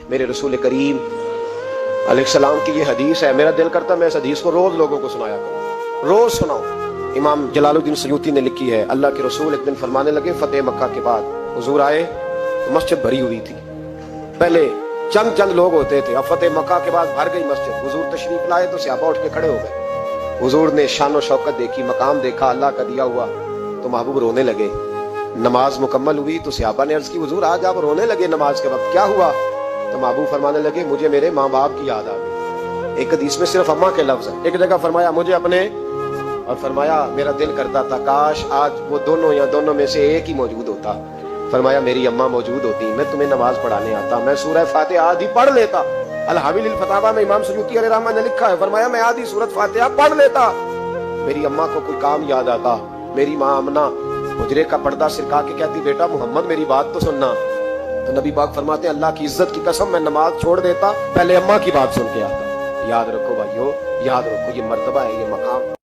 میرے رسول کریم علیہ السلام کی یہ حدیث ہے. میرا دل کرتا میں اس حدیث کو روز لوگوں کو سنایا کروں, روز سناؤں. امام جلال الدین سیوطی نے لکھی ہے, اللہ کے رسول ایک دن فرمانے لگے فتح مکہ کے بعد حضور آئے, مسجد بھری ہوئی تھی. پہلے چند لوگ ہوتے تھے, اب فتح مکہ کے بعد بھر گئی مسجد. حضور تشریف لائے تو صحابہ اٹھ کے کھڑے ہو گئے. حضور نے شان و شوکت دیکھی, مقام دیکھا اللہ کا دیا ہوا, تو محبوب رونے لگے. نماز مکمل ہوئی تو صحابہ نے عرض کی حضور آج آپ رونے لگے نماز کے وقت, کیا ہوا؟ تو محبوب فرمانے لگے مجھے میرے ماں باپ کی یاد آ گئی. ایک حدیث میں صرف اماں کے لفظ ہیں, ایک جگہ فرمایا مجھے اپنے, اور فرمایا میرا دل کرتا تھا کاش آج وہ دونوں یا دونوں میں سے ایک ہی موجود ہوتا. فرمایا میری اماں موجود ہوتی, میں تمہیں نماز پڑھانے آتا, میں سورہ فاتحہ آدھی پڑھ لیتا. الحاوی الفتاوی میں امام سیوطی علیہ الرحمہ نے لکھا ہے, فرمایا میں آدھی سورۃ فاتحہ پڑھ لیتا. میری اماں کو کوئی کام یاد آتا, میری ماں آمنہ حجرے کا پردہ سرکا کے کہتی بیٹا محمد میری بات تو سننا. تو نبی پاک فرماتے ہیں اللہ کی عزت کی قسم میں نماز چھوڑ دیتا, پہلے اماں کی بات سن کے آتا. یاد رکھو بھائیو, یاد رکھو, یہ مرتبہ ہے, یہ مقام.